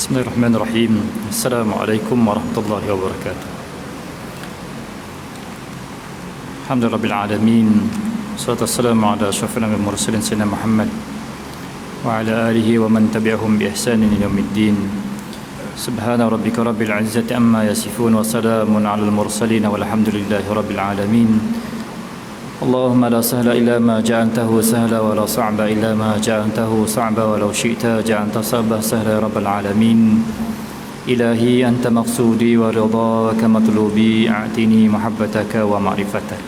Bismillahirrahmanirrahim. Assalamualaikum warahmatullahi wabarakatuh. Alhamdulillahirabbil alamin. Wassalatu wassalamu ala asyrafil mursalin sayyidina Muhammad wa ala alihi wa man tabi'ahum bi ihsanin ila yaumiddin. Subhana rabbika rabbil izzati amma yasifun wa salamun alal mursalin walhamdulillahi rabbil alamin. اللهم لا سهل إلا ما جعلته سهلا ولا صعب إلا ما جعلته صعبا ولو شئت جعلت صعبا سهلا يا رب العالمين. إلهي أنت مقصودي ورضاك مطلوبي أعطني محبتك ومعرفتك.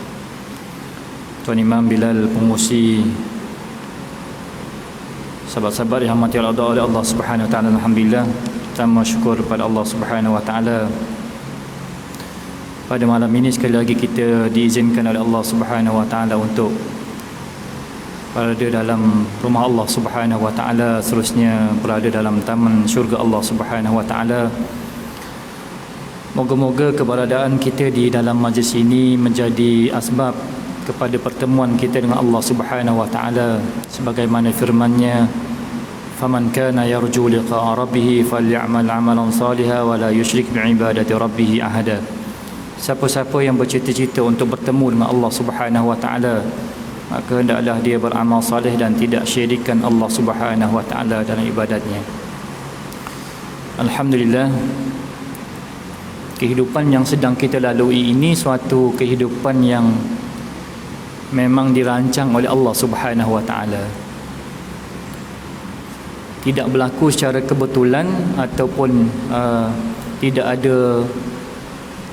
Tuan Imam Bilal pengurusi, sahabat-sahabat yang dirahmati oleh Allah Subhanahu wa taala, alhamdulillah pertama syukur kepada Allah Subhanahu wa taala. Pada malam ini sekali lagi kita diizinkan oleh Allah Subhanahu wa taala untuk berada dalam rumah Allah Subhanahu wa taala, seterusnya berada dalam taman syurga Allah Subhanahu wa taala. Moga-moga keberadaan kita di dalam majlis ini menjadi asbab kepada pertemuan kita dengan Allah Subhanahu wa taala, sebagaimana firman-Nya, faman kana yarju liqa'a rabbih falyamal 'amalan salihan wa la yusyrik bi'ibadati rabbih ahada. Siapa-siapa yang bercita-cita untuk bertemu dengan Allah Subhanahu wa taala, maka hendaklah dia beramal soleh dan tidak syirikkan Allah Subhanahu wa taala dalam ibadatnya. Alhamdulillah, kehidupan yang sedang kita lalui ini suatu kehidupan yang memang dirancang oleh Allah Subhanahu wa taala. Tidak berlaku secara kebetulan ataupun tidak ada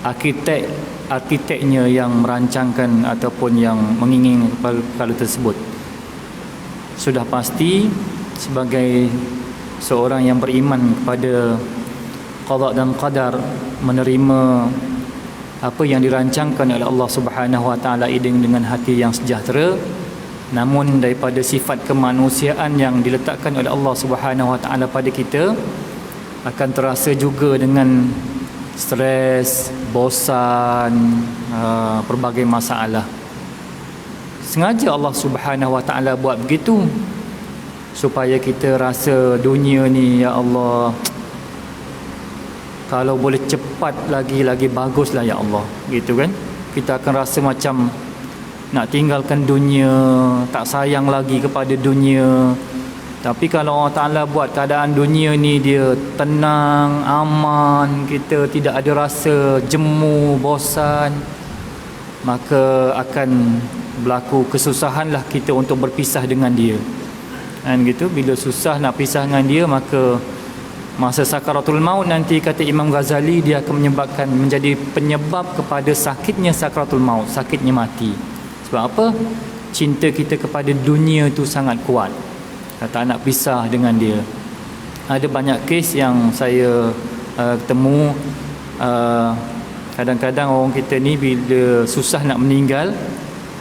arkiteknya yang merancangkan ataupun yang menginginkan perkara tersebut. Sudah pasti sebagai seorang yang beriman kepada qada dan qadar, menerima apa yang dirancangkan oleh Allah Subhanahu wa taala dengan hati yang sejahtera. Namun daripada sifat kemanusiaan yang diletakkan oleh Allah Subhanahu wa taala pada kita, akan terasa juga dengan stres, bosan, pelbagai masalah. Sengaja Allah Subhanahu wa taala buat begitu supaya kita rasa dunia ni, ya Allah, kalau boleh cepat lagi baguslah ya Allah, gitu kan. Kita akan rasa macam nak tinggalkan dunia, tak sayang lagi kepada dunia. Tapi kalau Allah Ta'ala buat keadaan dunia ni dia tenang, aman, kita tidak ada rasa jemu, bosan, maka akan berlaku kesusahanlah kita untuk berpisah dengan dia. Dan gitu, bila susah nak pisah dengan dia, maka masa sakaratul maut nanti, kata Imam Ghazali, dia akan menjadi penyebab kepada sakitnya sakaratul maut, sakitnya mati. Sebab apa? Cinta kita kepada dunia tu sangat kuat, tak nak pisah dengan dia. Ada banyak kes yang saya ketemu. Kadang-kadang orang kita ni bila susah nak meninggal,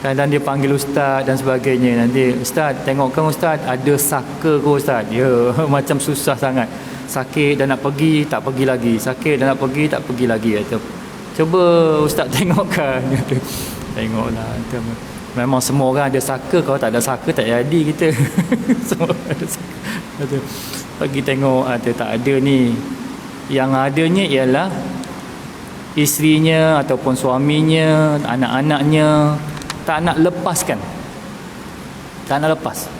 kadang dia panggil ustaz dan sebagainya. Nanti, ustaz, tengokkan ustaz, ada saka ke ustaz? Ya, macam susah sangat, sakit dan nak pergi, tak pergi lagi, sakit dan nak pergi, tak pergi lagi. Cuba ustaz tengokkan. Tengoklah. Memang semua orang ada saka. Kalau tak ada saka, tak jadi kita. Semua ada saka. Pergi tengok, tak ada ni. Yang adanya ialah isterinya ataupun suaminya, anak-anaknya tak nak lepaskan. Tak nak lepas.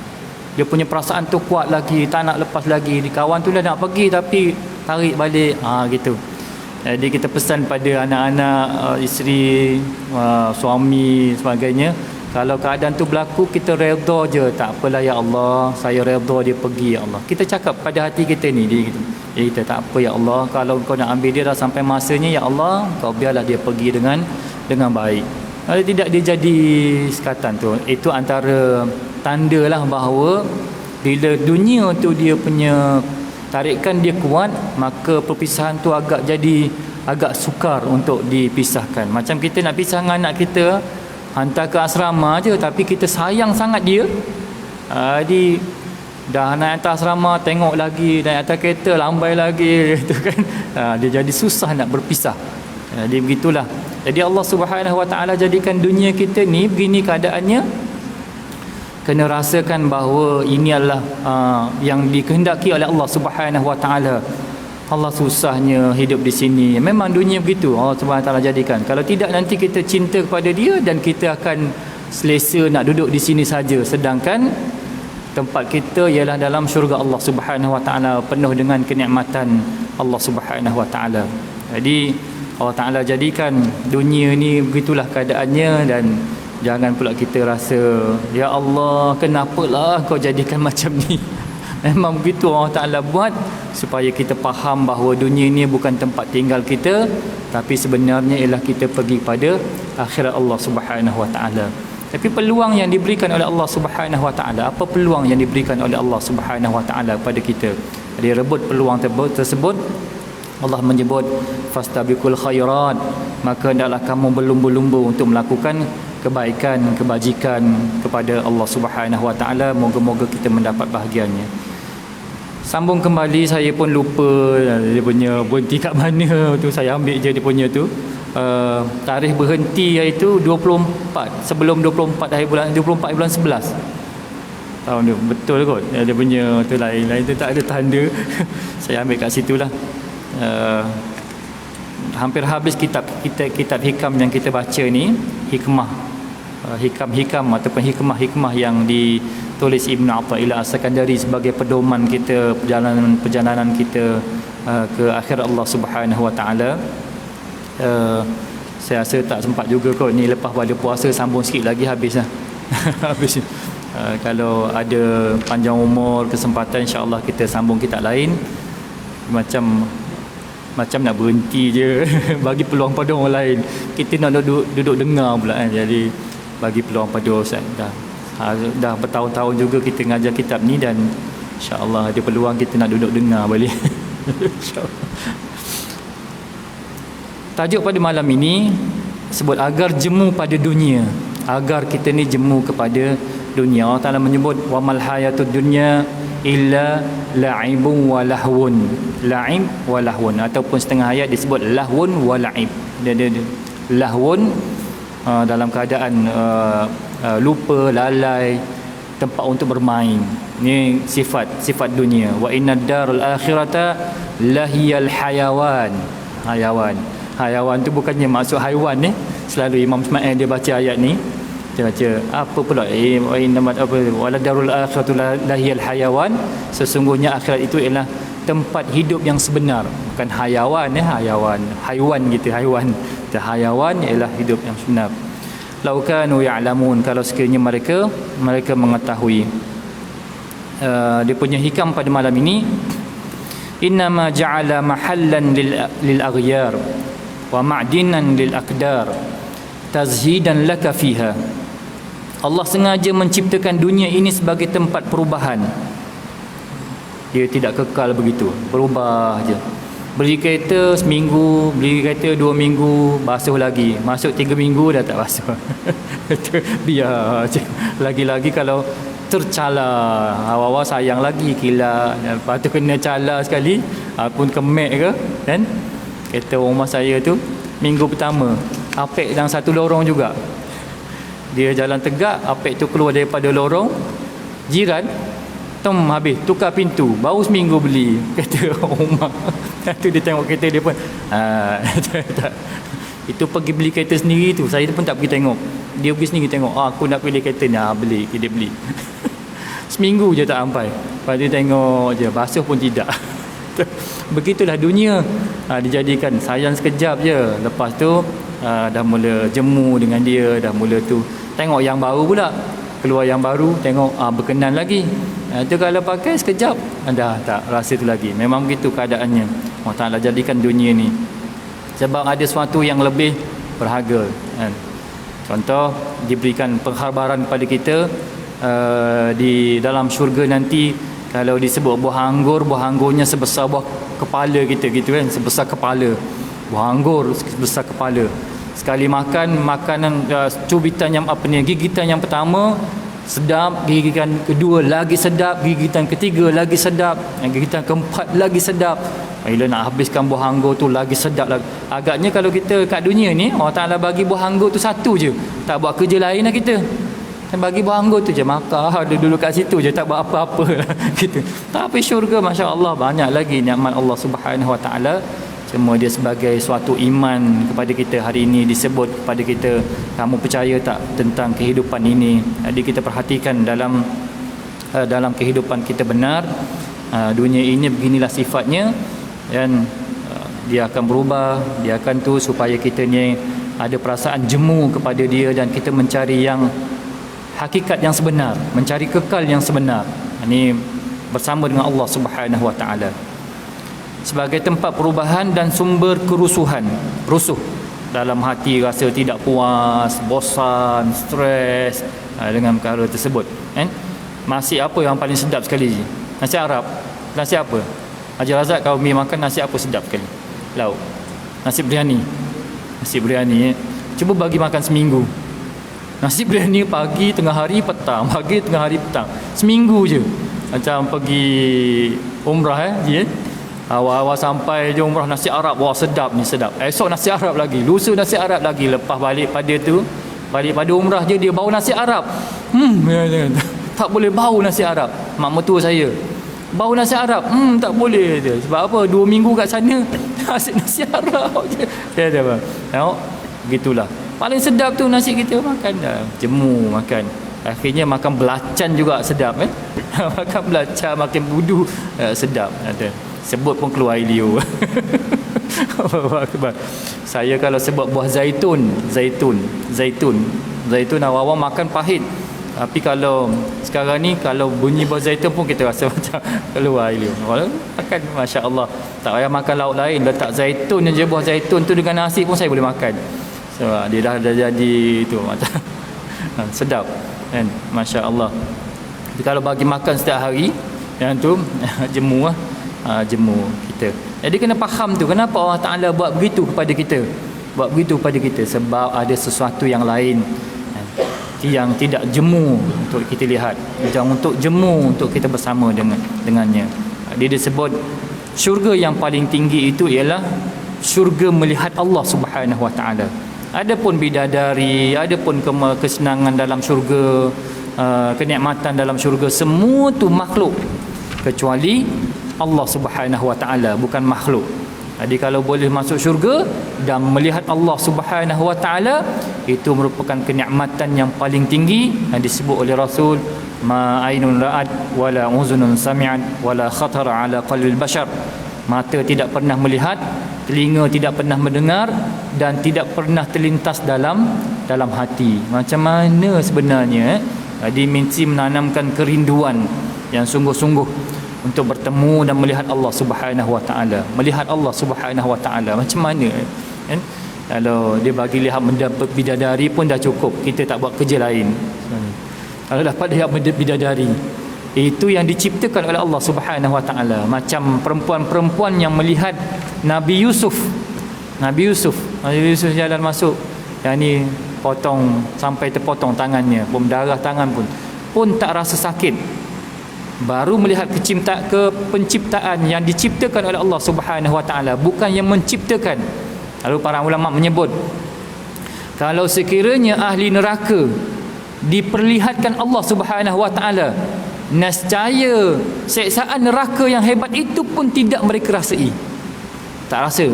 Dia punya perasaan tu kuat lagi, tak nak lepas lagi. Kawan tu dah nak pergi tapi tarik balik. Gitu. Jadi kita pesan pada anak-anak, isteri, suami, sebagainya, kalau keadaan tu berlaku, kita redha je. Tak apalah ya Allah, saya redha dia pergi ya Allah. Kita cakap pada hati kita ni, dia kita, tak apa ya Allah, kalau kau nak ambil dia dah sampai masanya ya Allah, kau biarlah dia pergi dengan baik. Kalau tidak dia jadi sekatan tu, itu antara tanda lah bahawa bila dunia tu dia punya tarikan dia kuat, maka perpisahan tu agak sukar untuk dipisahkan. Macam kita nak pisah dengan anak kita, hantar ke asrama je, tapi kita sayang sangat dia. Jadi dah nak hantar asrama, tengok lagi, dan atas kereta lambai lagi, gitu kan. Dia jadi susah nak berpisah. Jadi begitulah. Jadi Allah Subhanahu wa taala jadikan dunia kita ni begini keadaannya, kena rasakan bahawa ini adalah yang dikehendaki oleh Allah Subhanahu wa taala. Allah susahnya hidup di sini. Memang dunia begitu, Allah Subhanahu Taala jadikan. Kalau tidak, nanti kita cinta kepada dia dan kita akan selesa nak duduk di sini saja, sedangkan tempat kita ialah dalam syurga Allah Subhanahu Wa Taala, penuh dengan kenikmatan Allah Subhanahu Wa Taala. Jadi Allah Taala jadikan dunia ni begitulah keadaannya, dan jangan pula kita rasa, ya Allah, kenapalah kau jadikan macam ni. Memang begitu Allah Ta'ala buat supaya kita faham bahawa dunia ni bukan tempat tinggal kita, tapi sebenarnya ialah kita pergi pada akhirat Allah Subhanahu Wa Ta'ala. Tapi peluang yang diberikan oleh Allah Subhanahu Wa Ta'ala, apa peluang yang diberikan oleh Allah Subhanahu Wa Ta'ala kepada kita? Dia rebut peluang tersebut. Allah menyebut fastabiqul khairat, maka hendaklah kamu berlumba-lumba untuk melakukan kebaikan, kebajikan kepada Allah Subhanahu Wa Ta'ala. Moga-moga kita mendapat bahagiannya. Sambung kembali, saya pun lupa dia punya berhenti kat mana tu, saya ambil je dia punya tu. Tarikh berhenti iaitu 24, sebelum 24 hari bulan 24 bulan 11 tahun tu. Betul kot dia punya tu, lain tu tak ada tanda. Saya ambil kat situlah. Hampir habis kitab hikam yang kita baca ni, hikam ataupun hikmah yang ditulis Ibn Athaillah As-Sakandari sebagai pedoman kita, perjalanan kita ke akhirat Allah Subhanahu Wa Taala. Saya rasa tak sempat juga kot ni, lepas pada puasa sambung sikit lagi habis lah. Habis. Kalau ada panjang umur, kesempatan, insya-Allah kita sambung kitab lain. Macam nak berhenti je. Bagi peluang pada orang lain, kita nak duduk dengar pula kan. Jadi bagi peluang pada Ustaz. Dah bertahun-tahun juga kita ngajar kitab ni, dan insya-Allah ada peluang kita nak duduk dengar balik. InsyaAllah. Tajuk pada malam ini sebut agar jemu pada dunia, agar kita ni jemu kepada dunia. Allah Ta'ala menyebut wamal hayatud dunya illa la'ibun wa lahwun. La'ib wa lahwun, ataupun setengah ayat disebut lahwun wa la'ib. Dia lahwun dalam keadaan lupa, lalai, tempat untuk bermain. Ini sifat dunia. Wa innad darul akhirata lahiyal hayawan. Hayawan tu bukannya maksud haiwan ni. Selalu Imam Ismail dia baca ayat ni, dia baca apa pula wala darul akhiratu lahiyal hayawan. Sesungguhnya akhirat itu ialah tempat hidup yang sebenar. Bukan hayawan haiwan gitu, haiwan. Hayawan ialah hidup yang sebenar. Lau kanu ya'lamun, kalau sekiranya mereka mengetahui. Dia punya hikam pada malam ini, innama ja'ala mahallan lil aghyar wa ma'dinan lil aqdar tazhidan laka fiha. Allah sengaja menciptakan dunia ini sebagai tempat perubahan. Dia tidak kekal begitu, berubah je. Beli kereta seminggu, beli kereta 2 minggu, basuh lagi. Masuk 3 minggu dah tak basuh. Biar je. Lagi-lagi kalau tercala, awal-awal sayang lagi, kilat, lepas tu kena cala sekali, pun kemek ke kan. Kereta rumah saya tu minggu pertama apek dalam satu lorong juga. Dia jalan tegak, apek tu keluar daripada lorong jiran, habis tukar pintu. Baru seminggu beli kereta rumah. Tu dia tengok kereta dia pun itu pergi beli kereta sendiri tu. Saya pun tak pergi tengok, dia pergi sendiri tengok, aku nak pilih kereta ni, beli. Dia beli. Seminggu je tak sampai, lepas dia tengok je, basuh pun tidak. Begitulah dunia. Dijadikan sayang sekejap je, lepas tu dah mula jemu dengan dia, dah mula tu tengok yang baru pula, keluar yang baru, tengok berkenan lagi. Itu kalau pakai sekejap dah tak rasa tu lagi. Memang begitu keadaannya. Allah Ta'ala jadikan dunia ni sebab ada sesuatu yang lebih berharga kan. Contoh, diberikan pengkhabaran kepada kita di dalam syurga nanti, kalau disebut buah anggurnya sebesar buah kepala kita gitu kan, sebesar kepala. Buah anggur sebesar kepala. Sekali makan, makanan cubitan yang gigitan yang pertama sedap, gigitan kedua lagi sedap, gigitan ketiga lagi sedap, gigitan keempat lagi sedap. Bila nak habiskan buah anggur tu lagi sedap lagi. Agaknya kalau kita kat dunia ni, Allah Ta'ala bagi buah anggur tu satu je, tak buat kerja lain lah kita. Bagi bangga tu je, makan dulu kat situ je, tak buat apa-apa gitu. Tapi syurga masya-Allah banyak lagi nikmat Allah Subhanahu Wa Taala. Cuma dia sebagai suatu iman kepada kita hari ini disebut kepada kita, kamu percaya tak tentang kehidupan ini. Jadi kita perhatikan dalam kehidupan kita benar, dunia ini beginilah sifatnya, dan dia akan berubah, dia akan tu supaya kita ni ada perasaan jemu kepada dia dan kita mencari yang hakikat yang sebenar, mencari kekal yang sebenar. Ini bersama dengan Allah Subhanahu Wa Taala. Sebagai tempat perubahan dan sumber kerusuhan, rusuh dalam hati, rasa tidak puas, bosan, stres dengan perkara tersebut. Nasi apa yang paling sedap sekali? Nasi Arab. Nasi apa? Haji Razak, kau makan nasi apa sedap sekali? Lauk. Nasi biryani. Nasi biryani. Cuba bagi makan seminggu. Nasi biryani pagi, tengah hari, petang. Pagi, tengah hari, petang. Seminggu je. Macam pergi umrah awal-awal sampai je umrah nasi Arab, wah sedap ni, sedap. Esok nasi Arab lagi, lusa nasi Arab lagi, lepas balik pada umrah je dia bau nasi Arab. Tak boleh bau nasi Arab. Mak mertua saya bau nasi Arab, tak boleh dia. Sebab apa? 2 minggu kat sana asyik nasi Arab je. Dia apa? Tengok, begitulah. Paling sedap tu nasi kita makan dah. Jemu makan. Akhirnya makan belacan juga sedap makan belacan, makan budu sedap. Ada. Sebut pun keluar air liur. Saya kalau sebut buah zaitun awal-awal makan pahit. Tapi kalau sekarang ni kalau bunyi buah zaitun pun kita rasa macam keluar air liur. Makan masya-Allah. Tak payah makan lauk lain, letak zaitun je, buah zaitun tu dengan nasi pun saya boleh makan. So dia dah jadi tu macam sedap kan, masya-Allah. Tapi kalau bagi makan setiap hari yang tu jemu kita. Jadi kena faham tu kenapa Allah Taala buat begitu kepada kita. Sebab ada sesuatu yang lain yang tidak jemu untuk kita lihat, jangan untuk jemu untuk kita bersama dengannya. Dia disebut syurga yang paling tinggi itu ialah syurga melihat Allah Subhanahu Wa Taala. Adapun bidadari, adapun kesenangan dalam syurga, kenikmatan dalam syurga, semua tu makhluk kecuali Allah Subhanahu Wa Taala, bukan makhluk. Jadi kalau boleh masuk syurga dan melihat Allah Subhanahu Wa Taala, itu merupakan kenikmatan yang paling tinggi yang disebut oleh Rasul, ma ainun ra'at wala uzunun sami'at wala khatara ala qalbil bashar. Mata tidak pernah melihat, telinga tidak pernah mendengar, dan tidak pernah terlintas dalam hati. Macam mana sebenarnya? Jadi mesti menanamkan kerinduan yang sungguh-sungguh untuk bertemu dan melihat Allah Subhanahu Wa Taala. Melihat Allah Subhanahu Wa Taala macam mana kan? Kalau dia bagi lihat mendapat bidadari pun dah cukup, kita tak buat kerja lain. Kalau dapat lihat bidadari, itu yang diciptakan oleh Allah Subhanahu Wa Taala. Macam perempuan-perempuan yang melihat Nabi Yusuf jalan masuk, yang ni potong sampai terpotong tangannya, berdarah tangan pun tak rasa sakit. Baru melihat penciptaan yang diciptakan oleh Allah Subhanahu Wa Taala, bukan yang menciptakan. Lalu para ulama menyebut, kalau sekiranya ahli neraka diperlihatkan Allah Subhanahu Wa Taala, nescaya siksaan neraka yang hebat itu pun tidak mereka rasai. Tak rasa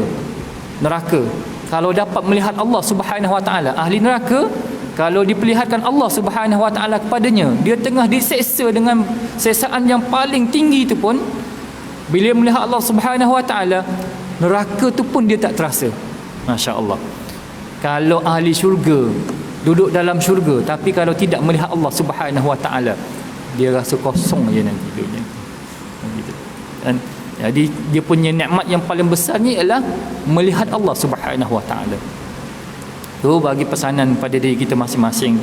neraka. Kalau dapat melihat Allah Subhanahu Wa Taala, ahli neraka kalau diperlihatkan Allah Subhanahu Wa Taala kepadanya, dia tengah diseksa dengan seksaan yang paling tinggi itu pun, bila melihat Allah Subhanahu Wa Taala, neraka tu pun dia tak terasa. Masya-Allah. Kalau ahli syurga duduk dalam syurga, tapi kalau tidak melihat Allah Subhanahu Wa Taala, dia rasa kosong je nanti hidupnya. Gitu. Dan jadi dia punya nikmat yang paling besar ni ialah melihat Allah Subhanahu Wa Taala. Tu bagi pesanan pada diri kita masing-masing.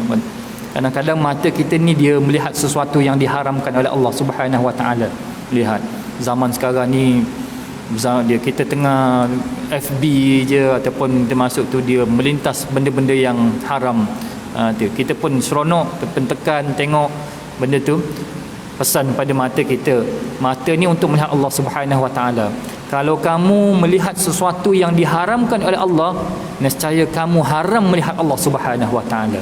Kadang-kadang mata kita ni dia melihat sesuatu yang diharamkan oleh Allah Subhanahu Wa Taala. Lihat zaman sekarang ni, kita tengah FB je ataupun termasuk tu dia melintas benda-benda yang haram. Kita pun seronok tekan tengok benda tu. Pesan pada mata kita, mata ni untuk melihat Allah Subhanahu Wa Taala. Kalau kamu melihat sesuatu yang diharamkan oleh Allah, nescaya kamu haram melihat Allah Subhanahu Wa Taala.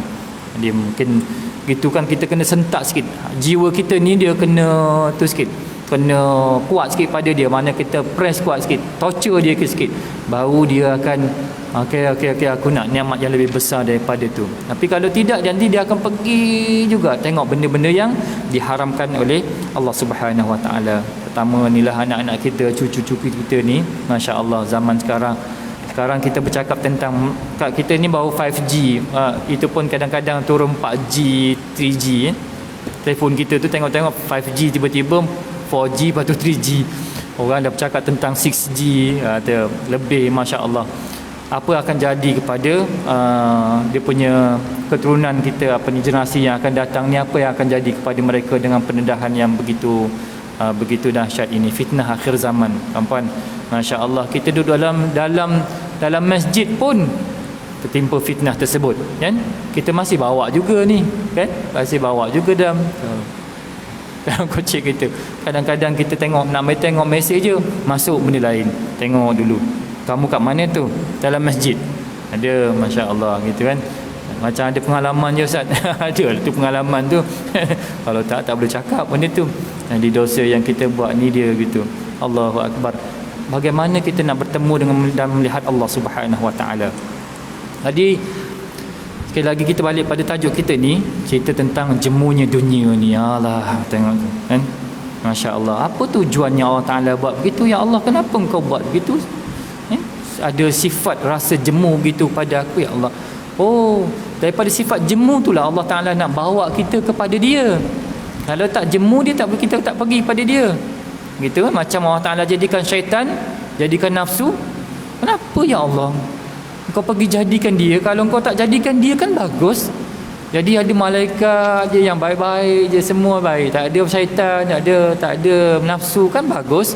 Dia mungkin gitu kan, kita kena sentak sikit. Jiwa kita ni dia kena tu sikit, kena kuat sikit pada dia. Mana kita press kuat sikit, torture dia sikit, baru dia akan okey aku nak nikmat yang lebih besar daripada tu. Tapi kalau tidak, nanti dia akan pergi juga tengok benda-benda yang diharamkan oleh Allah Subhanahu Wa Taala. Pertama inilah anak-anak kita, cucu-cucu kita ni, masya-Allah zaman sekarang kita bercakap tentang kita ni baru 5G, itu pun kadang-kadang turun 4G, 3G. Telefon kita tu tengok-tengok 5G, tiba-tiba 4G, lepas tu 3G. Orang dah bercakap tentang 6G, lebih, masya-Allah. Apa akan jadi kepada dia punya keturunan kita, apa ni, generasi yang akan datang ni, apa yang akan jadi kepada mereka dengan pendedahan yang begitu dahsyat ini, fitnah akhir zaman, tuan-tuan. Masya-Allah, kita duduk dalam masjid pun tertimpa fitnah tersebut, kan? Kita masih bawa juga ni, kan? Masih bawa juga dalam kocik kita. Kadang-kadang kita nak tengok mesej je, masuk benda lain. Tengok dulu, kamu kat mana tu? Dalam masjid. Ada, masya-Allah, gitu kan. Macam ada pengalaman je, Ustaz. Ada tu pengalaman tu. Kalau tak boleh cakap benda tu. Jadi dosa yang kita buat ni dia gitu. Allahu Akbar. Bagaimana kita nak bertemu dengan dan melihat Allah Subhanahu Wa Taala. Jadi sekali lagi kita balik pada tajuk kita ni, cerita tentang jemunya dunia ni. Alah, tengok kan. Masya-Allah. Apa tujuannya Allah Taala buat begitu? Ya Allah, kenapa engkau buat begitu? Ada sifat rasa jemu gitu pada aku, ya Allah. Oh, daripada sifat jemu itulah Allah Taala nak bawa kita kepada dia. Kalau tak jemu dia, kita tak pergi pada dia. Gitu, macam Allah Taala jadikan syaitan, jadikan nafsu. Kenapa ya Allah engkau pergi jadikan dia? Kalau engkau tak jadikan dia kan bagus. Jadi ada malaikat je yang baik-baik je, semua baik, tak ada syaitan, tak ada nafsu, kan bagus.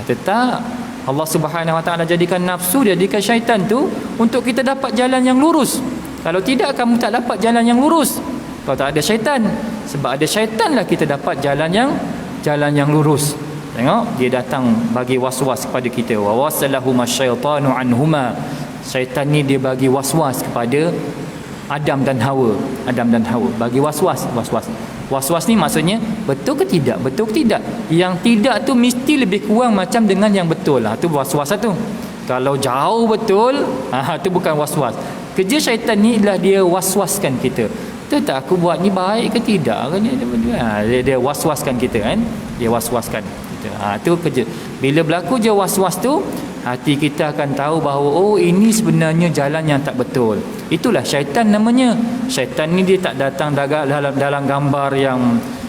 Tetap Allah Subhanahu Wa Taala jadikan nafsu, jadikan syaitan tu untuk kita dapat jalan yang lurus. Kalau tidak, kamu tak dapat jalan yang lurus. Kalau tak ada syaitan, sebab ada syaitan lah kita dapat jalan yang lurus. Tengok, dia datang bagi was-was kepada kita. Wa wasalahuma syaitanu anhuma. Syaitan ni dia bagi was-was kepada Adam dan Hawa. Bagi was-was. Was-was ni maksudnya betul ke tidak? Betul ke tidak? Yang tidak tu mesti lebih kurang macam dengan yang betul lah. Tu was-was tu. Kalau jauh betul, tu bukan was-was. Kerja syaitan ni adalah dia was-waskan kita. Betul tak aku buat ni baik ke tidak? Dia was-waskan kita, kan? Dia was-waskan kita. Tu kerja. Bila berlaku je was-was tu, hati kita akan tahu bahawa oh, ini sebenarnya jalan yang tak betul. Itulah syaitan namanya. Syaitan ni dia tak datang dalam gambar yang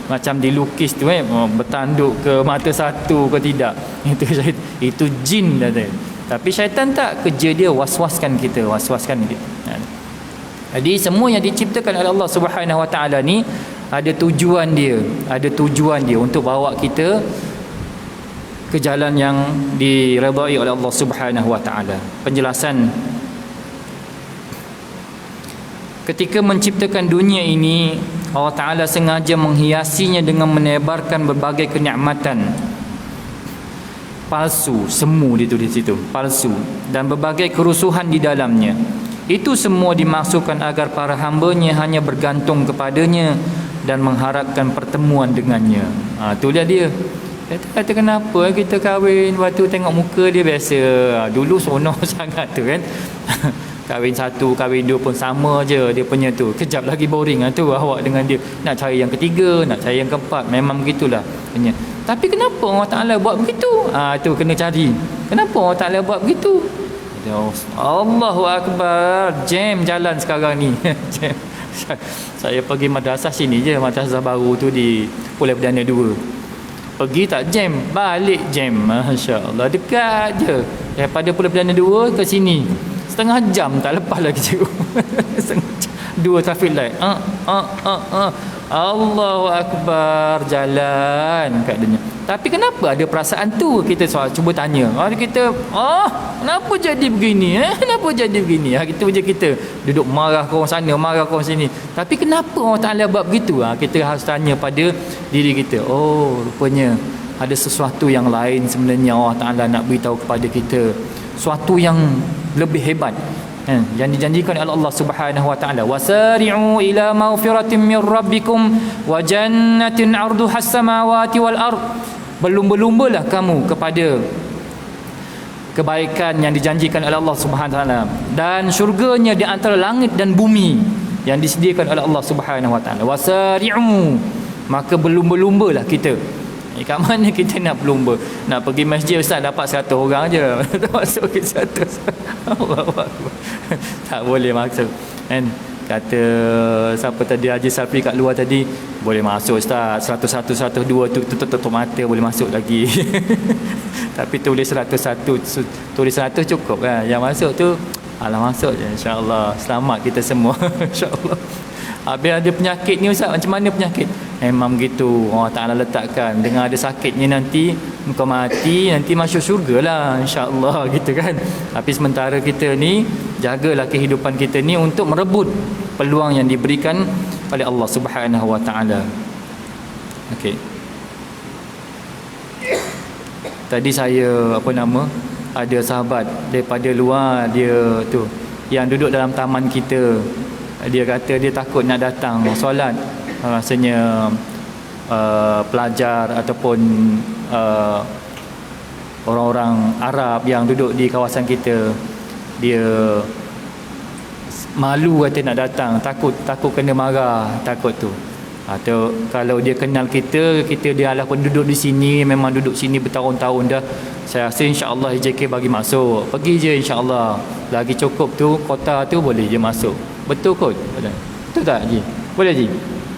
macam dilukis tu, bertanduk ke mata satu ke tidak. Itu jin dah tu. Tapi syaitan tak, kerja dia was-waskan kita. Jadi semua yang diciptakan oleh Allah Subhanahu Wa Taala ni ada tujuan dia untuk bawa kita ke jalan yang diredai oleh Allah Subhanahu Wa Taala. Penjelasan, ketika menciptakan dunia ini, Allah Taala sengaja menghiasinya dengan menebarkan berbagai kenikmatan palsu, semu ditulis situ, palsu, dan berbagai kerusuhan di dalamnya. Itu semua dimaksudkan agar para hamba-Nya hanya bergantung kepadanya dan mengharapkan pertemuan dengannya. Itulah dia. Kata kenapa kita kahwin, waktu tengok muka dia biasa. Dulu seronok sangat tu, kan. Kahwin satu, kahwin dua pun sama je dia punya tu. Kejap lagi boring tu awak dengan dia. Nak cari yang ketiga, nak cari yang keempat. Memang begitulah. Tapi kenapa Allah Ta'ala buat begitu? Tu kena cari. Kenapa Allah Ta'ala buat begitu? Allahu Akbar. Jam jalan sekarang ni. Saya pergi madrasah sini je, madrasah baru tu di Pulau Perdana 2. Pergi tak jam, balik jam. Masya Allah, dekat je daripada Pulau Perdana 2 ke sini. Setengah jam tak lepas lagi cikgu. Setengah jam. 2 traffic light. Allahu Akbar, jalan kat dunia. Tapi kenapa ada perasaan tu? Kita cuba tanya. Kita, kenapa jadi begini? Kenapa jadi begini? Kita duduk marah ke orang sana, marah ke orang sini. Tapi kenapa Allah Ta'ala buat begitu? Kita harus tanya pada diri kita. Oh, rupanya ada sesuatu yang lain sebenarnya Allah Ta'ala nak beritahu kepada kita. Sesuatu yang lebih hebat. yang dijanjikan oleh Allah Subhanahu wa taala. Wasari'u ila maghfiratin min rabbikum wa jannatin 'arduha as-samawati wal ard. Berlumba-lumbalah kamu kepada kebaikan yang dijanjikan oleh Allah Subhanahu wa taala dan syurganya di antara langit dan bumi yang disediakan oleh Allah Subhanahu wa taala. Wasari'u, maka berlumba-lumbalah kita. Kat mana kita nak berlumba? Nak pergi masjid, ustaz dapat 100 orang aje. Tak masuk ke 100. Tak boleh masuk. Kan? Kata siapa tadi, Haji Safri kat luar tadi, boleh masuk ustaz 101, 102 tu tutup mata boleh masuk lagi. Tapi tulis 101, tulis 100 cukup kan. Yang masuk tu alah masuk je, insya-Allah. Selamat kita semua insya-Allah. Habis ada penyakit ni ustaz, macam mana penyakit? Memang begitu, Allah Ta'ala letakkan. Dengan ada sakitnya nanti engkau mati, nanti masuk syurga lah insya-Allah gitu kan. Tapi sementara kita ni jagalah kehidupan kita ni untuk merebut peluang yang diberikan oleh Allah Subhanahu wa taala. Okey. Tadi saya ada sahabat daripada luar, dia tu yang duduk dalam taman kita. Dia kata dia takut nak datang solat. Rasanya pelajar ataupun orang-orang Arab yang duduk di kawasan kita, dia malu kata nak datang, takut kena marah, takut tu. Atau kalau dia kenal kita dia adalah penduduk di sini, memang duduk sini bertahun-tahun dah, saya rasa insya-Allah JK bagi masuk. Pergi je insya-Allah. Lagi cukup tu, kota tu boleh je masuk. Betul kot? Betul tak Ji? Boleh Ji?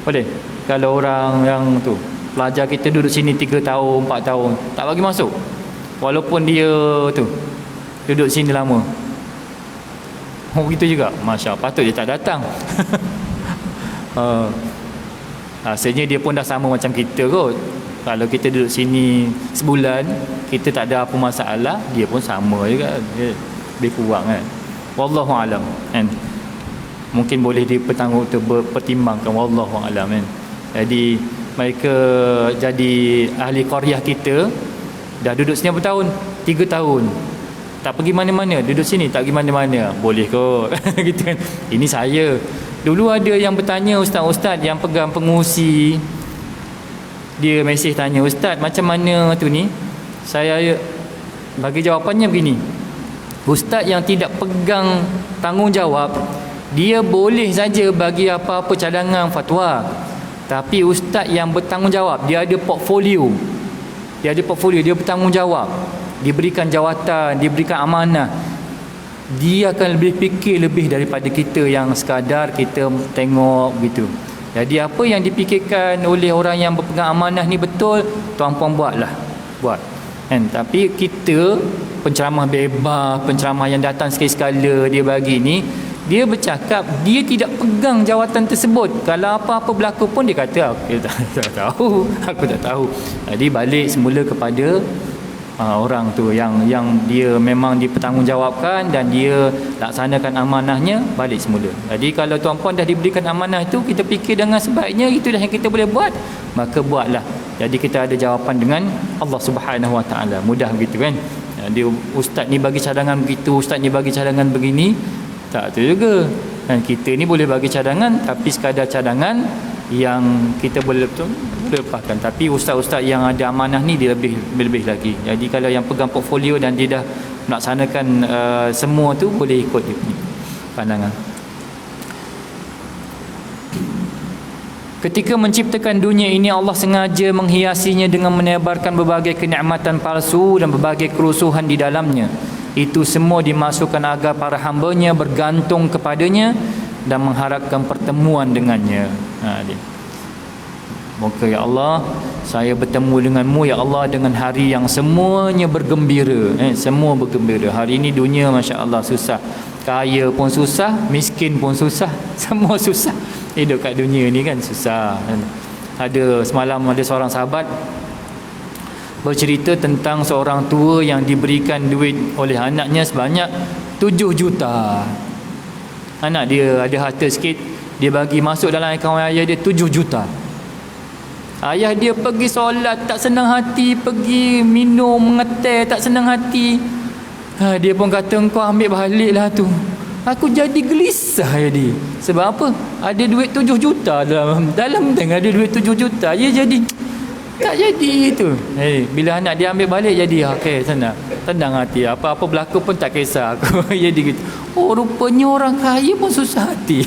Boleh. Kalau orang yang tu pelajar kita duduk sini 3 tahun, 4 tahun, tak bagi masuk. Walaupun dia tu duduk sini lama. Oh gitu juga. Masya-Allah, patut dia tak datang. Rasanya dia pun dah sama macam kita kot. Kalau kita duduk sini sebulan, kita tak ada apa masalah, dia pun sama juga. Dia lebih kurang kan. Wallahu alam. Kan? Mungkin boleh dipertimbangkan, wallahu alam kan. Jadi mereka jadi ahli qaryah kita, dah duduk sini berapa tahun? 3 tahun. Tak pergi mana-mana, duduk sini tak pergi mana-mana. Boleh kot. Gitu kan. Ini saya. Dulu ada yang bertanya ustaz-ustaz yang pegang pengurusi. Dia mesej tanya, ustaz macam mana tu ni? Saya bagi jawapannya begini. Ustaz yang tidak pegang tanggungjawab, dia boleh saja bagi apa-apa cadangan fatwa. Tapi ustaz yang bertanggungjawab, dia ada portfolio. Dia bertanggungjawab. Diberikan jawatan, diberikan amanah. Dia akan lebih fikir lebih daripada kita yang sekadar kita tengok gitu. Jadi apa yang dipikirkan oleh orang yang berpegang amanah ni betul, tuan-puan buatlah. Buat. Kan? Tapi kita penceramah bebas, penceramah yang datang sekali-sekala dia bagi ni, dia bercakap dia tidak pegang jawatan tersebut. Kalau apa-apa berlaku pun dia kata aku tak tahu. Jadi balik semula kepada orang tu yang dia memang dipertanggungjawabkan dan dia laksanakan amanahnya, balik semula. Jadi kalau tuan-puan dah diberikan amanah itu, kita fikir dengan sebaiknya itulah yang kita boleh buat, maka buatlah. Jadi kita ada jawapan dengan Allah Subhanahu wa taala. Mudah begitu kan. Dia ustaz ni bagi cadangan begitu, ustaz ni bagi cadangan begini. Tak tu juga. Dan kita ni boleh bagi cadangan, tapi sekadar cadangan yang kita boleh lepaskan. Tapi ustaz-ustaz yang ada amanah ni dia lebih lagi. Jadi kalau yang pegang portfolio dan dia dah melaksanakan semua tu, boleh ikut dia punya pandangan. Ketika menciptakan dunia ini, Allah sengaja menghiasinya dengan menebarkan berbagai kenikmatan palsu dan berbagai kerusuhan di dalamnya. Itu semua dimasukkan agar para hamba-Nya bergantung kepadanya dan mengharapkan pertemuan dengannya. Moga ya Allah, saya bertemu denganmu ya Allah dengan hari yang semuanya bergembira. Semua bergembira. Hari ini dunia masya-Allah susah. Kaya pun susah, miskin pun susah, semua susah. Hidup kat dunia ni kan susah. Semalam ada seorang sahabat bercerita tentang seorang tua yang diberikan duit oleh anaknya sebanyak 7 juta. Anak dia ada harta sikit, dia bagi masuk dalam akaun ayah dia 7 juta. Ayah dia pergi solat tak senang hati, pergi minum mengetel tak senang hati. Dia pun kata, engkau ambil balik lah tu. Aku jadi gelisah jadi. Sebab apa? Ada duit 7 juta dalam tank ada duit 7 juta. Dia jadi tak jadi itu. Bila anak dia ambil balik jadi okey, senang. Tenang hati. Apa-apa berlaku pun tak kisah aku. Jadi gitu. Oh, rupanya orang kaya pun susah hati.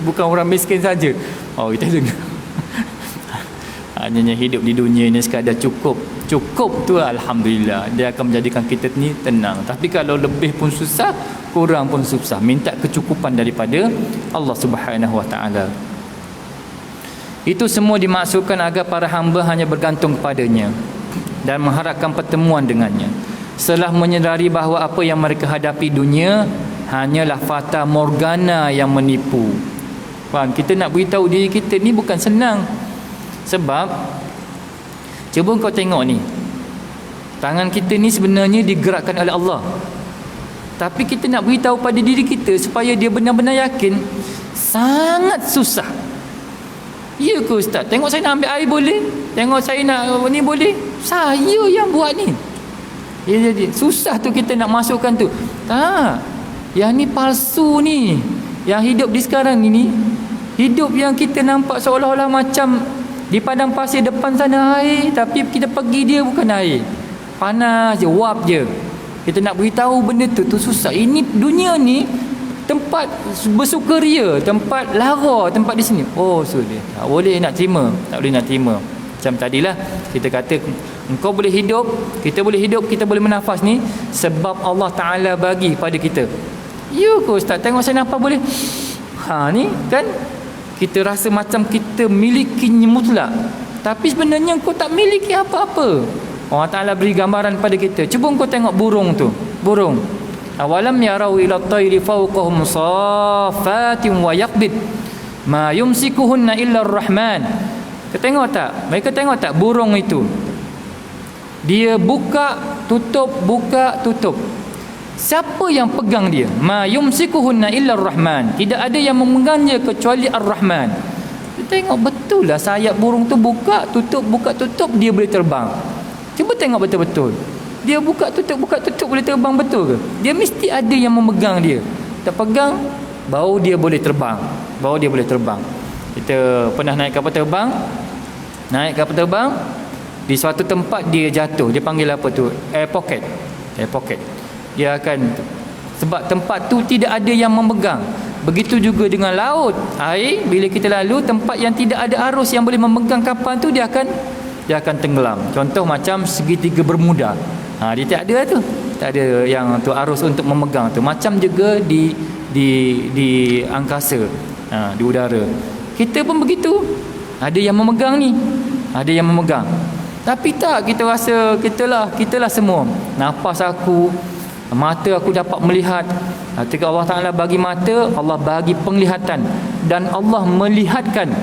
Bukan orang miskin saja. Oh, kita dengar. Hanya hidup di dunia ini sekadar cukup tu alhamdulillah, dia akan menjadikan kita ni tenang. Tapi kalau lebih pun susah, kurang pun susah, minta kecukupan daripada Allah Subhanahu Wa Taala. Itu semua dimaksudkan agar para hamba hanya bergantung kepadanya dan mengharapkan pertemuan dengannya. Setelah menyedari bahawa apa yang mereka hadapi dunia hanyalah fata morgana yang menipu. Faham? Kita nak beritahu diri kita ni bukan senang. Sebab cuba kau tengok ni, tangan kita ni sebenarnya digerakkan oleh Allah. Tapi kita nak beritahu pada diri kita supaya dia benar-benar yakin, sangat susah. Ya ke ustaz? Tengok saya nak ambil air boleh? Tengok saya nak ni boleh? Saya yang buat ni. Ya, jadi susah tu kita nak masukkan tu. Tak. Yang ni palsu ni. Yang hidup di sekarang ni hidup yang kita nampak seolah-olah macam di padang pasir depan sana air, tapi kita pergi dia bukan air. Panas je, wap je. Kita nak beritahu benda tu susah. Ini dunia ni tempat bersukaria, tempat lara, tempat di sini. Oh, sudah. Tak boleh nak terima. Tak boleh nak terima. Macam tadilah kita kata engkau boleh hidup, kita boleh hidup, kita boleh bernafas ni sebab Allah Ta'ala bagi pada kita. Ya ke ustaz? Tengok saya nampak boleh. Ni kan kita rasa macam kita milikinya mutlak, tapi sebenarnya kau tak miliki apa-apa. Allah Ta'ala beri gambaran pada kita. Cuba kau tengok burung tu. Burung. Awalam yarau ila at-tayri fawqahum safatin wa yaqbid ma yumsikuhunna illa ar-rahman. Kau tengok tak? Mereka tengok tak burung itu? Dia buka, tutup, buka, tutup. Siapa yang pegang dia? Ma yumsikuhunna illa ar-rahman. Tidak ada yang memegangnya kecuali ar-rahman. Kita tengok betul lah sayap burung tu buka, tutup, dia boleh terbang. Cuba tengok betul-betul. Dia buka tutup boleh terbang, betul ke? Dia mesti ada yang memegang dia. Tak pegang, baru dia boleh terbang. Kita pernah naik kapal terbang, di suatu tempat dia jatuh. Dia panggil apa tu? Air pocket. Dia akan, sebab tempat tu tidak ada yang memegang. Begitu juga dengan laut, air, bila kita lalu tempat yang tidak ada arus yang boleh memegang kapal tu, dia akan tenggelam. Contoh macam segitiga Bermuda. Dia tak ada tu. Tak ada yang tu arus untuk memegang tu. Macam juga di angkasa, di udara. Kita pun begitu. Ada yang memegang ni. Ada yang memegang. Tapi tak, kita rasa kitalah semua. Nafas aku, mata aku dapat melihat. Ketika Allah Ta'ala bagi mata, Allah bagi penglihatan. Dan Allah melihatkan.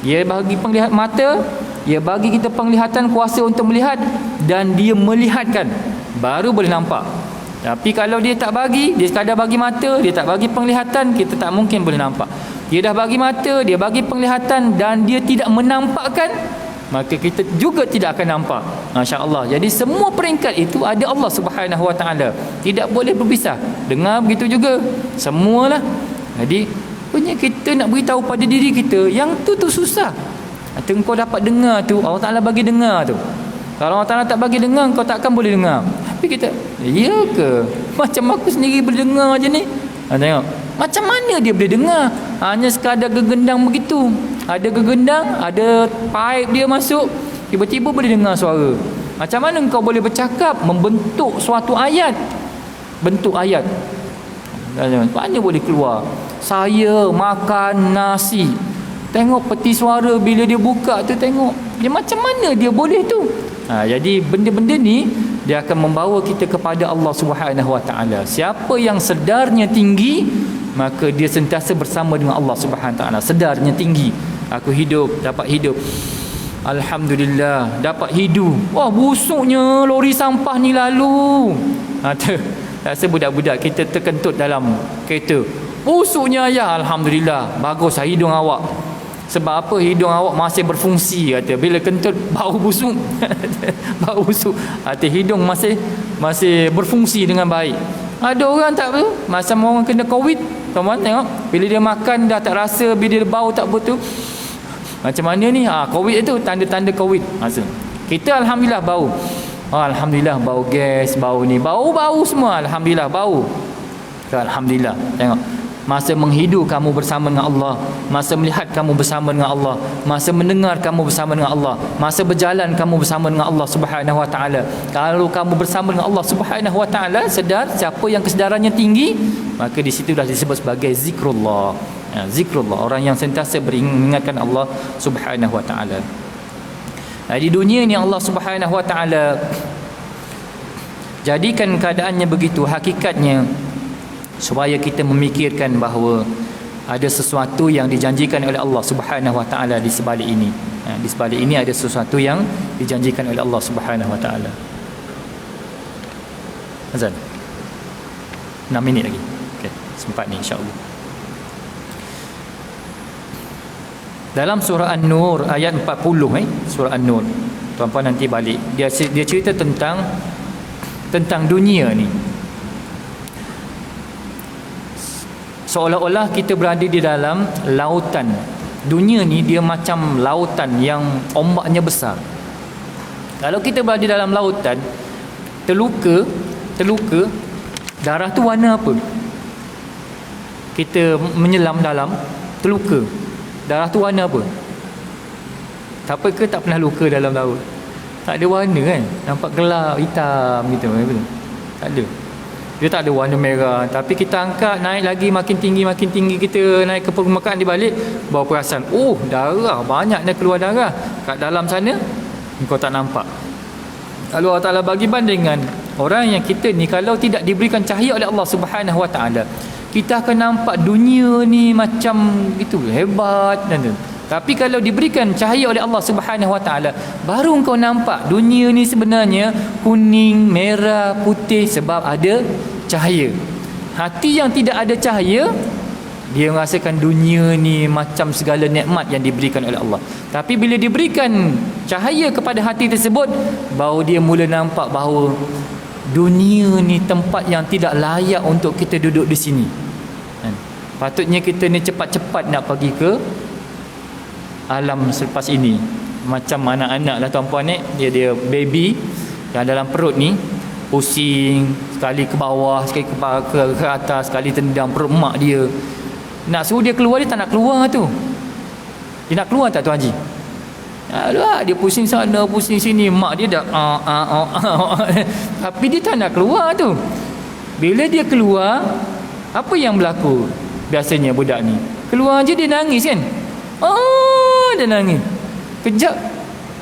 Dia bagi penglihatan mata, dia bagi kita penglihatan, kuasa untuk melihat, dan dia melihatkan, baru boleh nampak. Tapi kalau dia tak bagi, dia sekadar bagi mata, dia tak bagi penglihatan, kita tak mungkin boleh nampak. Dia dah bagi mata, dia bagi penglihatan, dan dia tidak menampakkan, maka kita juga tidak akan nampak. Masya-Allah. Jadi semua peringkat itu ada Allah Subhanahu Wa Taala. Tidak boleh berpisah. Dengar begitu juga. Semualah. Jadi punya kita nak beritahu pada diri kita yang tu susah. Atau kau dapat dengar tu, Allah Ta'ala bagi dengar tu. Kalau Allah Ta'ala tak bagi dengar, kau takkan boleh dengar. Tapi kita, ya ke? Macam aku sendiri boleh dengar je ni. Tengok, macam mana dia boleh dengar? Hanya sekadar gegendang begitu. Ada gegendang, ada pipe dia masuk, tiba-tiba boleh dengar suara. Macam mana kau boleh bercakap, membentuk suatu ayat? Bentuk ayat. Mana boleh keluar? Saya makan nasi. Tengok peti suara bila dia buka tu, tengok dia macam mana dia boleh tu. Jadi benda-benda ni dia akan membawa kita kepada Allah Subhanahu Wa Taala. Siapa yang sedarnya tinggi, maka dia sentiasa bersama dengan Allah Subhanahu Wa Taala. Sedarnya tinggi. Aku hidup, dapat hidup. Alhamdulillah, dapat hidup. Wah, busuknya lori sampah ni lalu. Rasa budak-budak kita terkentut dalam kereta. Busuknya ya, alhamdulillah. Bagus hidung awak. Sebab apa? Hidung awak masih berfungsi, kata. Bila kentut bau busuk. Bau busuk. Hati hidung masih berfungsi dengan baik. Ada orang tak apa, masa orang kena Covid, tuan-tuan tengok, bila dia makan dah tak rasa, bila dia bau tak betul. Macam mana ni? Covid itu tanda-tanda Covid. Masa kita alhamdulillah bau. Alhamdulillah bau gas, bau ni, bau semua, alhamdulillah bau. Alhamdulillah. Tengok. Masa menghidu kamu bersama dengan Allah, masa melihat kamu bersama dengan Allah, masa mendengar kamu bersama dengan Allah, masa berjalan kamu bersama dengan Allah Subhanahu Wa Taala. Kalau kamu bersama dengan Allah Subhanahu Wa Taala, sedar siapa yang kesedarannya tinggi, maka di situ dah disebut sebagai zikrullah. Zikrullah, orang yang sentiasa mengingatkan Allah Subhanahu Wa Taala. Di dunia ni Allah Subhanahu Wa Taala jadikan keadaannya begitu, hakikatnya supaya kita memikirkan bahawa ada sesuatu yang dijanjikan oleh Allah Subhanahu Wa Taala di sebalik ini. Di sebalik ini ada sesuatu yang dijanjikan oleh Allah Subhanahu Wa Taala. Azan 6 minit lagi. Okey, sempat ni insya-Allah. Dalam surah An-Nur ayat 40, surah An-Nur. Tuan-puan nanti balik. Dia cerita tentang dunia ni. Seolah-olah kita berada di dalam lautan. Dunia ni dia macam lautan yang ombaknya besar. Kalau kita berada di dalam lautan, terluka, darah tu warna apa? Kita menyelam dalam, terluka, darah tu warna apa? Siapa ke tak pernah luka dalam laut? Tak ada warna kan? Nampak gelap, hitam gitu. Tak ada. Dia tak ada warna merah. Tapi kita angkat, naik lagi, makin tinggi kita naik ke permukaan, di balik bawa perasan, darah, banyaknya keluar darah. Kat dalam sana engkau tak nampak. Kalau Allah Ta'ala bagi bandingan, orang yang kita ni kalau tidak diberikan cahaya oleh Allah Subhanahu Wa Ta'ala, kita akan nampak dunia ni macam gitu, hebat dan tu. Tapi kalau diberikan cahaya oleh Allah Subhanahu Wa Taala, baru kau nampak dunia ni sebenarnya kuning, merah, putih, sebab ada cahaya. Hati yang tidak ada cahaya, dia merasakan dunia ni macam segala nikmat yang diberikan oleh Allah. Tapi bila diberikan cahaya kepada hati tersebut, baru dia mula nampak bahawa dunia ni tempat yang tidak layak untuk kita duduk di sini. Patutnya kita ni cepat-cepat nak pergi ke alam selepas ini. Macam anak-anak lah tuan-puan ni, dia baby yang dalam perut ni pusing, sekali ke bawah, sekali ke atas, sekali tendang perut mak dia. Nak suruh dia keluar, dia tak nak keluar tu. Dia nak keluar tak Tuan Haji? Alah, dia pusing sana, pusing sini, mak dia dah tapi dia tak nak keluar tu. Bila dia keluar, apa yang berlaku? Biasanya budak ni keluar je dia nangis kan? Dia nangis. Kejap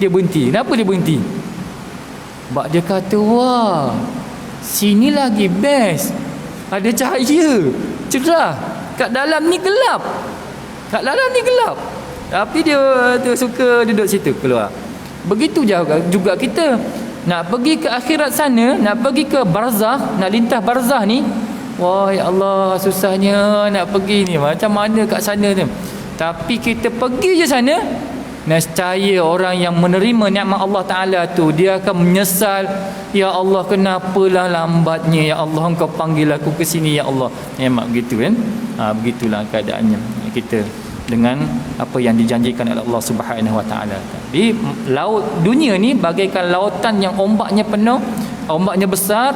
dia berhenti. Kenapa dia berhenti? Sebab dia kata, wah, sini lagi best, ada cahaya, cerah. Kat dalam ni gelap. Tapi dia suka duduk situ, keluar. Begitu juga kita nak pergi ke akhirat sana, nak pergi ke barzakh, nak lintas barzakh ni. Wah, ya Allah, susahnya nak pergi ni. Macam mana kat sana tu? Tapi kita pergi je sana, nescaya orang yang menerima nikmat Allah Ta'ala tu, dia akan menyesal. Ya Allah, kenapalah lambatnya? Ya Allah, engkau panggil aku ke sini, ya Allah. Memang begitu kan? Begitulah keadaannya kita dengan apa yang dijanjikan oleh Allah Subhanahu Wa Ta'ala. Jadi laut dunia ni bagaikan lautan yang ombaknya penuh, ombaknya besar,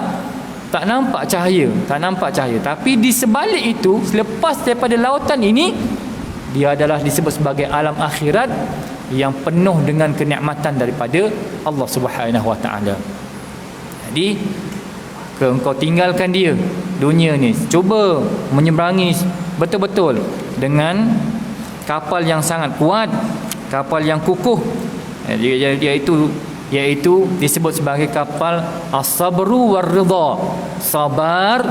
tak nampak cahaya. Tapi di sebalik itu, selepas daripada lautan ini, dia adalah disebut sebagai alam akhirat yang penuh dengan kenikmatan daripada Allah Subhanahu Wa Ta'ala. Jadi engkau tinggalkan dia, dunia ni, cuba menyeberangi betul-betul dengan kapal yang sangat kuat, kapal yang kukuh, iaitu disebut sebagai kapal as-sabru war-ridha, sabar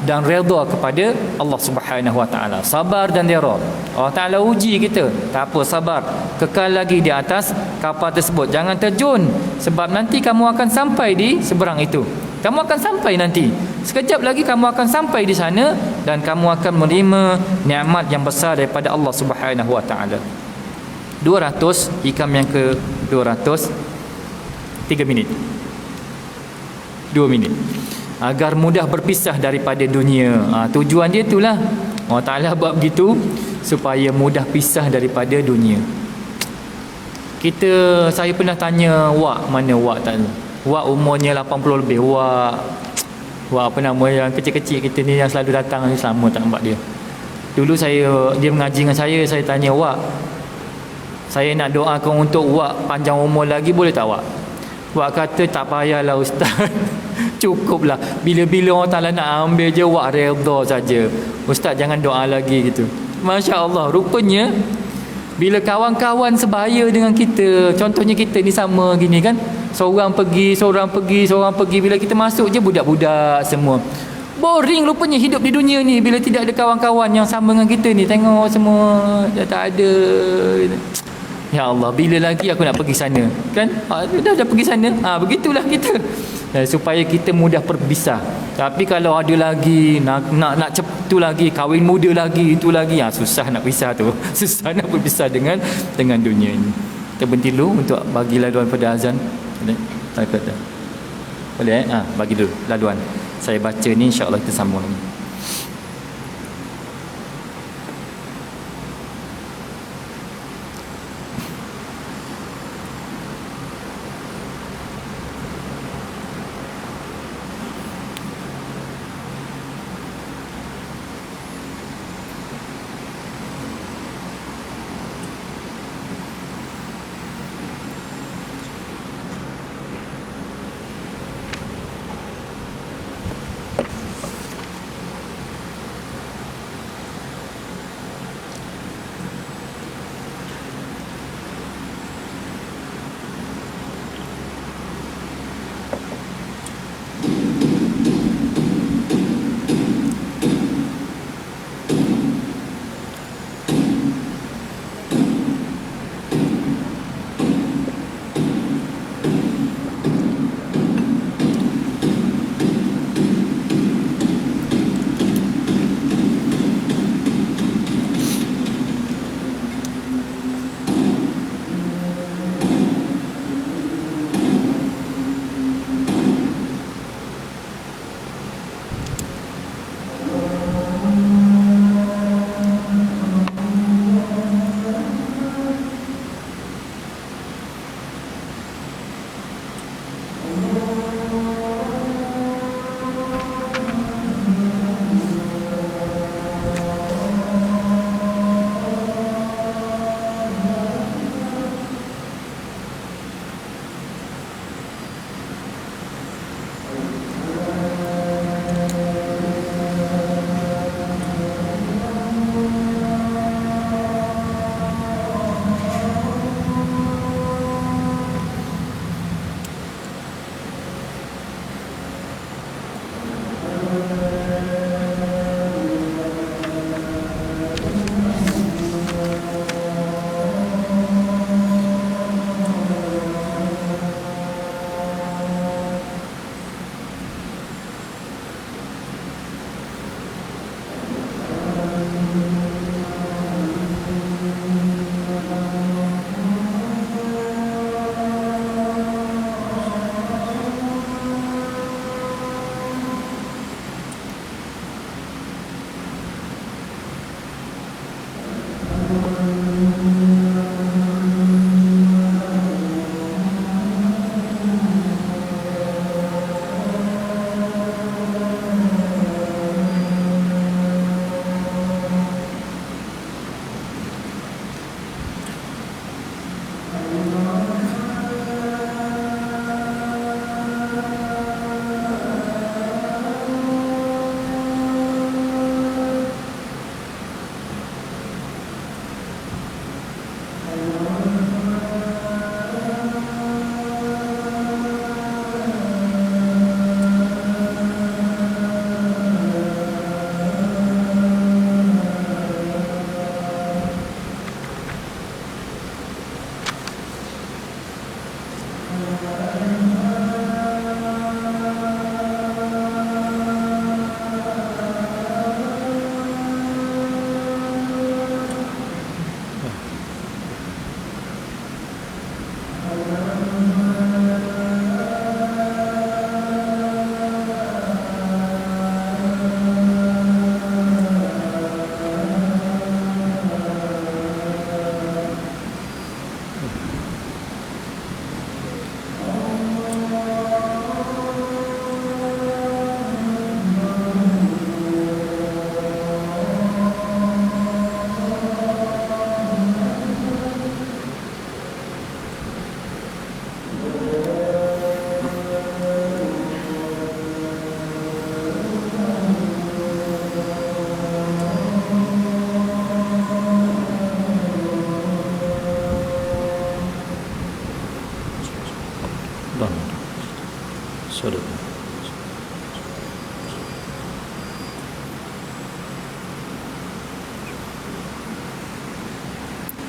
dan redha kepada Allah Subhanahu Wa Ta'ala. Sabar dan redha. Allah Ta'ala uji kita. Tak apa, sabar. Kekal lagi di atas kapal tersebut. Jangan terjun, sebab nanti kamu akan sampai di seberang itu. Kamu akan sampai nanti. Sekejap lagi kamu akan sampai di sana dan kamu akan menerima nikmat yang besar daripada Allah Subhanahu Wa Ta'ala. 200, hikam yang ke 200, 3 minit. 2 minit. agar mudah berpisah daripada dunia. Tujuan dia itulah Allah Ta'ala buat begitu supaya mudah pisah daripada dunia. Saya pernah tanya Wak, mana Wak tak tahu. Wak umurnya 80 lebih. Wak apa nama yang kecil-kecil kita ni yang selalu datang ni, selama tak nampak dia. Dulu dia mengaji dengan saya tanya Wak, saya nak doakan untuk Wak panjang umur lagi, boleh tak Wak? Wak kata tak payahlah Ustaz. Cukuplah. Bila-bila orang Ta'ala nak ambil je, Wak redha saja. Ustaz jangan doa lagi gitu. Masya Allah. Rupanya bila kawan-kawan sebaya dengan kita, contohnya kita ni sama gini kan, seorang pergi, bila kita masuk je budak-budak semua. Boring rupanya hidup di dunia ni bila tidak ada kawan-kawan yang sama dengan kita ni. Tengok semua dah tak ada. Ya Allah, bila lagi aku nak pergi sana kan? Dah pergi sana. Begitulah kita. Supaya kita mudah berpisah. Tapi kalau ada lagi nak tu lagi, kahwin muda lagi, itu lagi, susah nak pisah tu. Susah nak berpisah dengan dunia ini. Kita berhenti dulu untuk bagi laluan pada azan. Boleh? Takut dah. Boleh bagi dulu laluan. Saya baca ni, insya-Allah kita sambung lagi.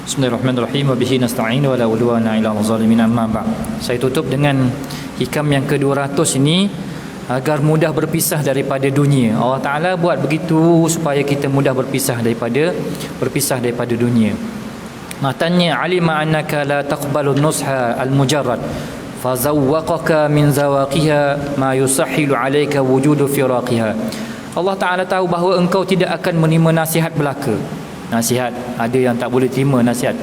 Bismillahirrahmanirrahim. Wa bihi nasta'in wa la udwana illa 'alal zalimin. Amma ba'd. Saya tutup dengan hikam yang ke-200 ini, agar mudah berpisah daripada dunia. Allah Taala buat begitu supaya kita mudah berpisah daripada dunia. Matanya alima annaka la taqbalu nusha al-mujarrad fazawwaqaka min zawaqiha ma yusahhilu 'alayka wujudu firaqiha. Allah Taala tahu bahawa engkau tidak akan menerima nasihat belaka. Nasihat, ada yang tak boleh terima nasihat.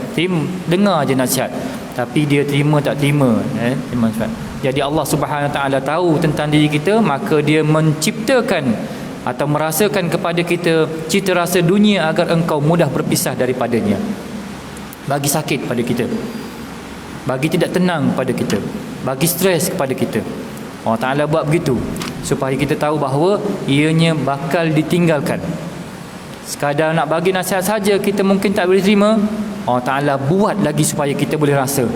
Dengar je nasihat, tapi dia terima tak terima, terima nasihat. Jadi Allah Subhanahu Wa Taala tahu tentang diri kita, maka dia menciptakan atau merasakan kepada kita cita rasa dunia agar engkau mudah berpisah daripadanya. Bagi sakit pada kita, bagi tidak tenang pada kita, bagi stres kepada kita. Allah Taala buat begitu supaya kita tahu bahawa ianya bakal ditinggalkan. Sekadar nak bagi nasihat saja kita mungkin tak boleh terima. Allah Ta'ala buat lagi supaya kita boleh rasa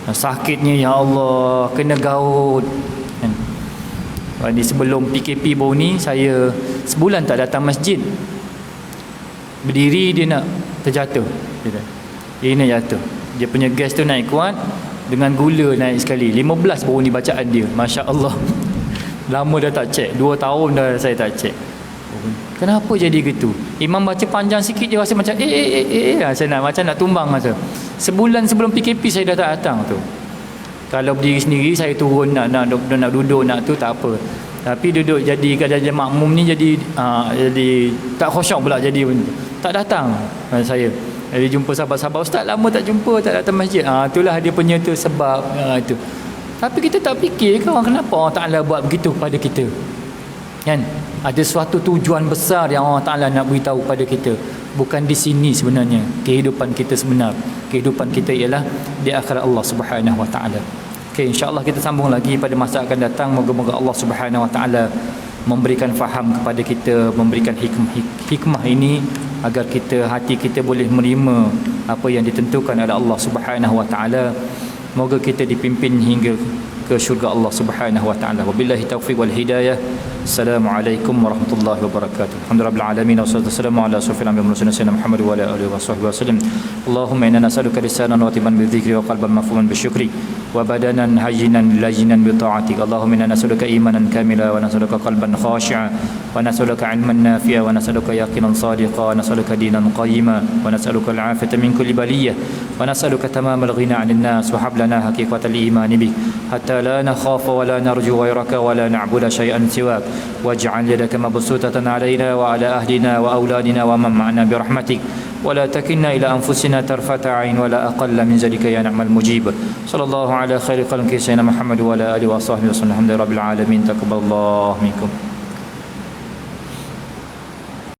sakitnya, ya Allah, kena gaut kan? Sebelum PKP baru ni, saya sebulan tak datang masjid. Berdiri dia nak terjatuh, dia nak jatuh. Dia punya gas tu naik kuat, dengan gula naik sekali. 15 baru ni bacaan dia, Masya Allah. Lama dah tak cek, 2 tahun dah saya tak cek. Kenapa jadi gitu? Imam baca panjang sikit dia rasa macam saya nak macam nak tumbang masa. Sebulan sebelum PKP saya dah tak datang tu. Kalau berdiri sendiri saya turun nak duduk nak tu tak apa. Tapi duduk jadi kadang makmum ni jadi tak khusyuk pula, jadi tak datang saya. Jadi jumpa sahabat-sahabat, ustaz lama tak jumpa, tak datang masjid. Itulah dia punya tu sebab itu. Tapi kita tak fikir kenapa Allah Taala buat begitu pada kita. Kan? Ada suatu tujuan besar yang Allah Ta'ala nak beritahu pada kita. Bukan di sini sebenarnya kehidupan kita sebenar. Kehidupan kita ialah di akhirat Allah Subhanahu Wa Ta'ala. Okay, insyaAllah kita sambung lagi pada masa akan datang. Moga-moga Allah Subhanahu Wa Ta'ala memberikan faham kepada kita, memberikan hikmah ini agar hati kita boleh menerima apa yang ditentukan oleh Allah Subhanahu Wa Ta'ala. Moga kita dipimpin hingga ke syurga Allah Subhanahu Wa Ta'ala. Wabillahi taufiq wal hidayah. Assalamualaikum warahmatullahi wabarakatuh. Alhamdulillah alamin, wassalatu wassalamu ala asyrafil anbiya'i wal mursalin sayyidina Muhammad wa ala alihi wasallam. Allahumma inna nas'aluka lisanan ratiban bidzikri wa qalban mafhuman bisyukri wa badanan hayyinan layyinan bi ta'atik. Allahumma inna nas'aluka imanan kamila wa nas'aluka qalban khashi'a wa nas'aluka 'ilman nafi'a wa nas'aluka yaqinan sadiqa wa nas'aluka dinan qayyima wa nas'aluka al-'afiyata min kulli baliyyah wa nas'aluka tamamal ghina 'anil nas wa hab lana haqiqatal iman bik hatta la nakhafa wa la narju ghayraka wa la na'budu shay'an siwak. واجعل يدك مبسوطة علينا وعلى أهلنا وأولادنا ومن معنا برحمتك ولا تكلنا إلى أنفسنا طرفة عين ولا أقل من ذلك يا نعم المجيب. صلى الله على خير خلق سيدنا محمد وعلى آله وصحبه وسلم. الحمد لله رب العالمين. تقبل الله منكم.